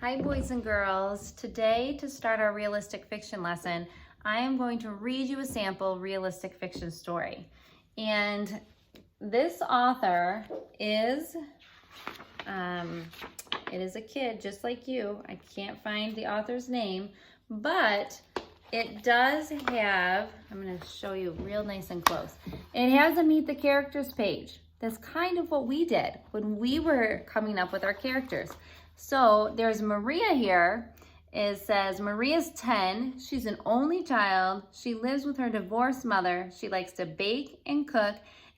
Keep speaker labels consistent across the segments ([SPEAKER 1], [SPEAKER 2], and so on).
[SPEAKER 1] Hi boys and girls. Today, to start our realistic fiction lesson, I am going to read you a sample realistic fiction story. And this author is, it is a kid just like you. I can't find the author's name, but it does have, I'm going to show you real nice and close. It has a Meet the Characters page. That's kind of what we did when we were coming up with our characters. So there's Maria here. It says Maria's 10. She's an only child. She lives with her divorced mother. She likes to bake and cook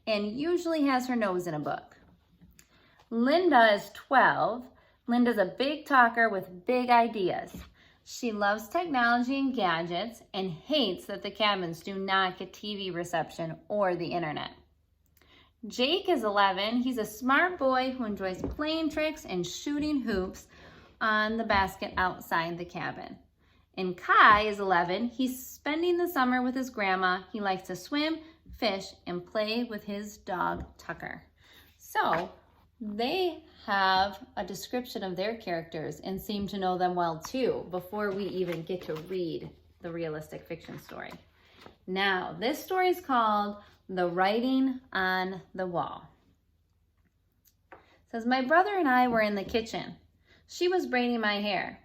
[SPEAKER 1] and usually has her nose in a book. Linda is 12. Linda's a big talker with big ideas. She loves technology and gadgets and hates that the cabins do not get TV reception or the internet. Jake is 11. He's a smart boy who enjoys playing tricks and shooting hoops on the basket outside the cabin. And Kai is 11. He's spending the summer with his grandma. He likes to swim, fish, and play with his dog, Tucker. So they have a description of their characters and seem to know them well too before we even get to read the realistic fiction story. Now, this story is called The Writing on the Wall. It says, my brother and I were in the kitchen. She was braiding my hair.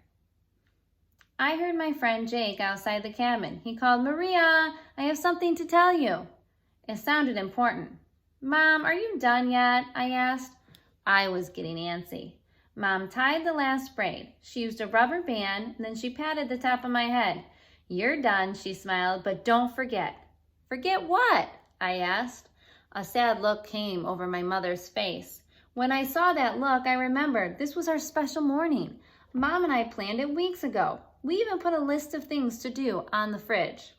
[SPEAKER 1] I heard my friend Jake outside the cabin. He called, Maria, I have something to tell you. It sounded important. Mom, are you done yet? I asked. I was getting antsy. Mom tied the last braid. She used a rubber band, and then she patted the top of my head. You're done, she smiled, but don't forget. Forget what? I asked. A sad look came over my mother's face. When I saw that look, I remembered this was our special morning. Mom and I planned it weeks ago. We even put a list of things to do on the fridge.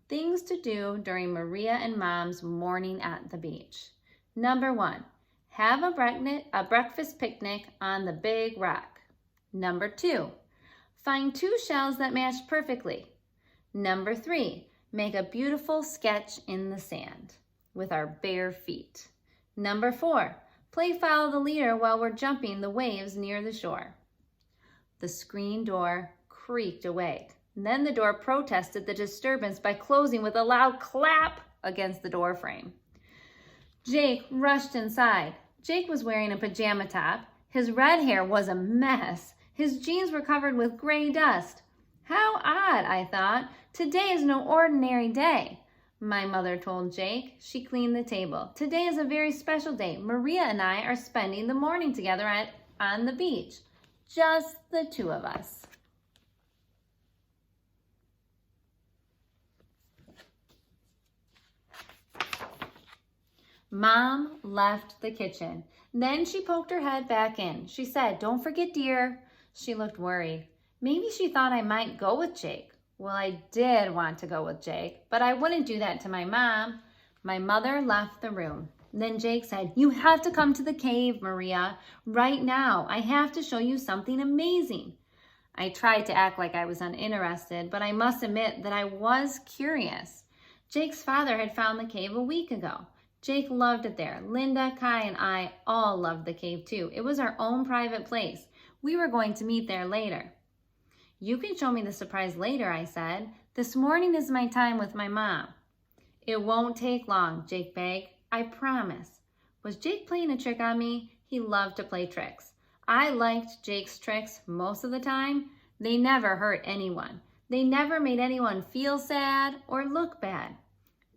[SPEAKER 1] Things to do during Maria and Mom's morning at the beach. Number 1, have a breakfast picnic on the big rock. Number 2, find 2 shells that match perfectly. Number 3, make a beautiful sketch in the sand with our bare feet. Number 4, play follow the leader while we're jumping the waves near the shore. The screen door creaked away. Then the door protested the disturbance by closing with a loud clap against the door frame. Jake rushed inside. Jake was wearing a pajama top. His red hair was a mess. His jeans were covered with gray dust. How odd, I thought. Today is no ordinary day. My mother told Jake. She cleaned the table. Today is a very special day. Maria and I are spending the morning together on the beach. Just the 2 of us. Mom left the kitchen. Then she poked her head back in. She said, don't forget, dear. She looked worried. Maybe she thought I might go with Jake. Well, I did want to go with Jake, but I wouldn't do that to my mom. My mother left the room. Then Jake said, you have to come to the cave, Maria, right now. I have to show you something amazing. I tried to act like I was uninterested, but I must admit that I was curious. Jake's father had found the cave a week ago. Jake loved it there. Linda, Kai, and I all loved the cave too. It was our own private place. We were going to meet there later. You can show me the surprise later, I said. This morning is my time with my mom. It won't take long, Jake begged. I promise. Was Jake playing a trick on me? He loved to play tricks. I liked Jake's tricks most of the time. They never hurt anyone. They never made anyone feel sad or look bad.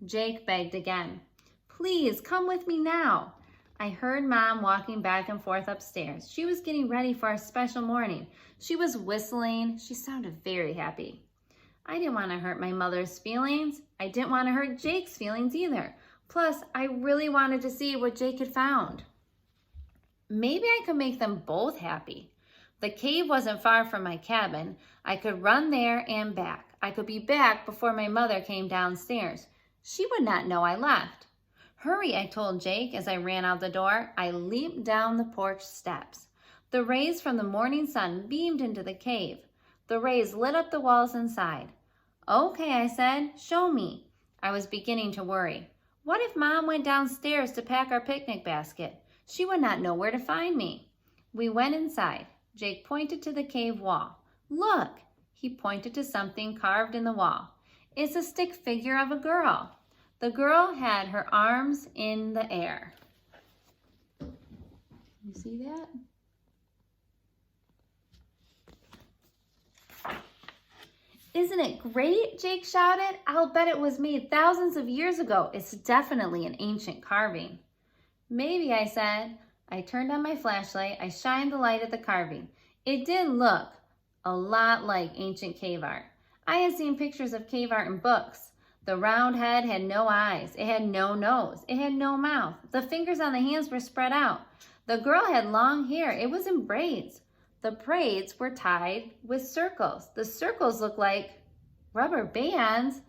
[SPEAKER 1] Jake begged again. Please, come with me now. I heard Mom walking back and forth upstairs. She was getting ready for our special morning. She was whistling. She sounded very happy. I didn't want to hurt my mother's feelings. I didn't want to hurt Jake's feelings either. Plus, I really wanted to see what Jake had found. Maybe I could make them both happy. The cave wasn't far from my cabin. I could run there and back. I could be back before my mother came downstairs. She would not know I left. Hurry, I told Jake as I ran out the door. I leaped down the porch steps. The rays from the morning sun beamed into the cave. The rays lit up the walls inside. Okay, I said, show me. I was beginning to worry. What if Mom went downstairs to pack our picnic basket? She would not know where to find me. We went inside. Jake pointed to the cave wall. Look, he pointed to something carved in the wall. It's a stick figure of a girl. The girl had her arms in the air. You see that? Isn't it great? Jake shouted. I'll bet it was made thousands of years ago. It's definitely an ancient carving. Maybe, I said. I turned on my flashlight. I shined the light at the carving. It did look a lot like ancient cave art. I had seen pictures of cave art in books. The round head had no eyes. It had no nose. It had no mouth. The fingers on the hands were spread out. The girl had long hair. It was in braids. The braids were tied with circles. The circles looked like rubber bands.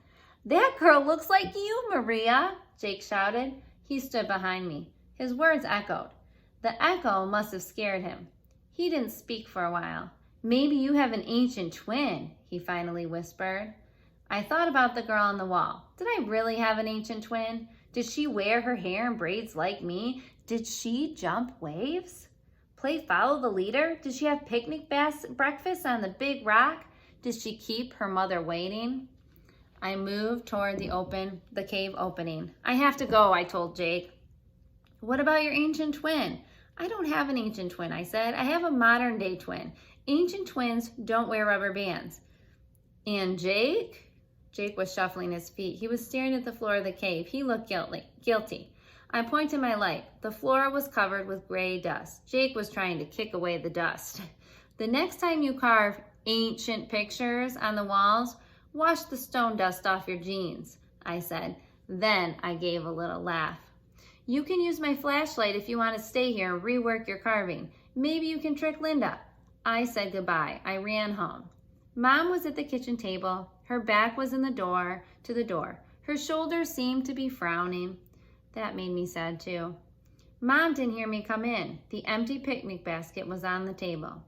[SPEAKER 1] That girl looks like you, Maria, Jake shouted. He stood behind me. His words echoed. The echo must have scared him. He didn't speak for a while. Maybe you have an ancient twin, he finally whispered. I thought about the girl on the wall. Did I really have an ancient twin? Did she wear her hair in braids like me? Did she jump waves? Play follow the leader? Did she have picnic breakfast on the big rock? Did she keep her mother waiting? I moved toward the cave opening. I have to go, I told Jake. What about your ancient twin? I don't have an ancient twin, I said. I have a modern day twin. Ancient twins don't wear rubber bands. And Jake? Jake was shuffling his feet. He was staring at the floor of the cave. He looked guilty. I pointed my light. The floor was covered with gray dust. Jake was trying to kick away the dust. The next time you carve ancient pictures on the walls, wash the stone dust off your jeans, I said. Then I gave a little laugh. You can use my flashlight if you want to stay here and rework your carving. Maybe you can trick Linda. I said goodbye. I ran home. Mom was at the kitchen table. Her back was to the door. Her shoulders seemed to be frowning. That made me sad too. Mom didn't hear me come in. The empty picnic basket was on the table.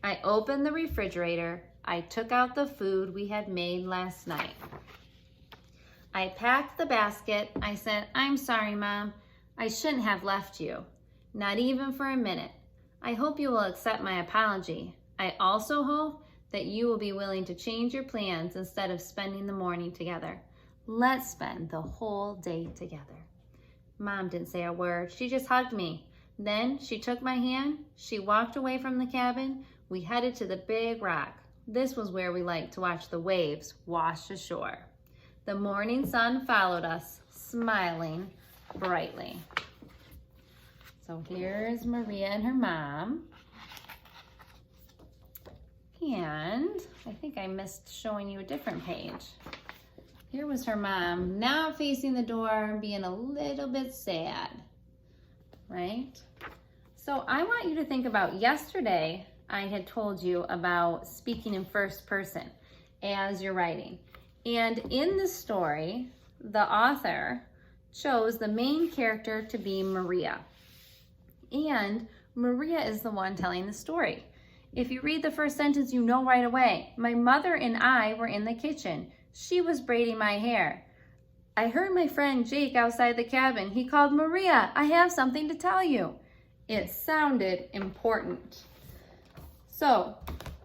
[SPEAKER 1] I opened the refrigerator. I took out the food we had made last night. I packed the basket. I said, I'm sorry, Mom. I shouldn't have left you. Not even for a minute. I hope you will accept my apology. I also hope that you will be willing to change your plans instead of spending the morning together. Let's spend the whole day together. Mom didn't say a word. She just hugged me. Then she took my hand. She walked away from the cabin. We headed to the big rock. This was where we liked to watch the waves wash ashore. The morning sun followed us, smiling brightly. So here's Maria and her mom. And I think I missed showing you a different page. Here was her mom, now facing the door, being a little bit sad, right? So I want you to think about yesterday, I had told you about speaking in first person as you're writing. And in the story, the author chose the main character to be Maria. And Maria is the one telling the story. If you read the first sentence, you know right away. My mother and I were in the kitchen. She was braiding my hair. I heard my friend Jake outside the cabin. He called, Maria, I have something to tell you. It sounded important. So,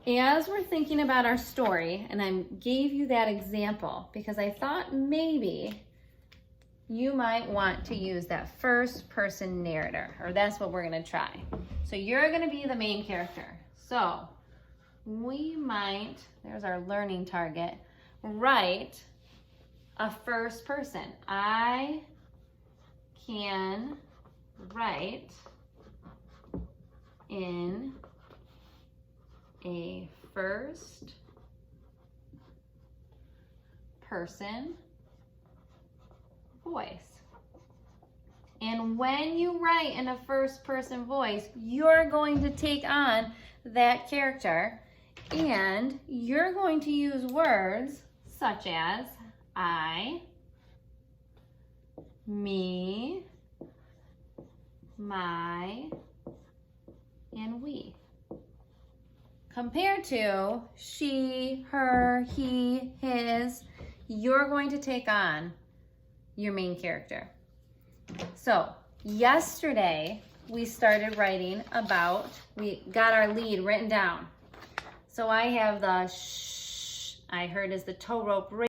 [SPEAKER 1] as we're thinking about our story, and I gave you that example because I thought maybe you might want to use that first person narrator, or that's what we're gonna try. So you're gonna be the main character. So we might, there's our learning target, write a first person. I can write in a first person voice. And when you write in a first person voice, you're going to take on that character and you're going to use words such as I, me, my, and we. Compared to she, her, he, his, you're going to take on your main character. So yesterday we started writing about, we got our lead written down. So I have the shh, I heard is the tow rope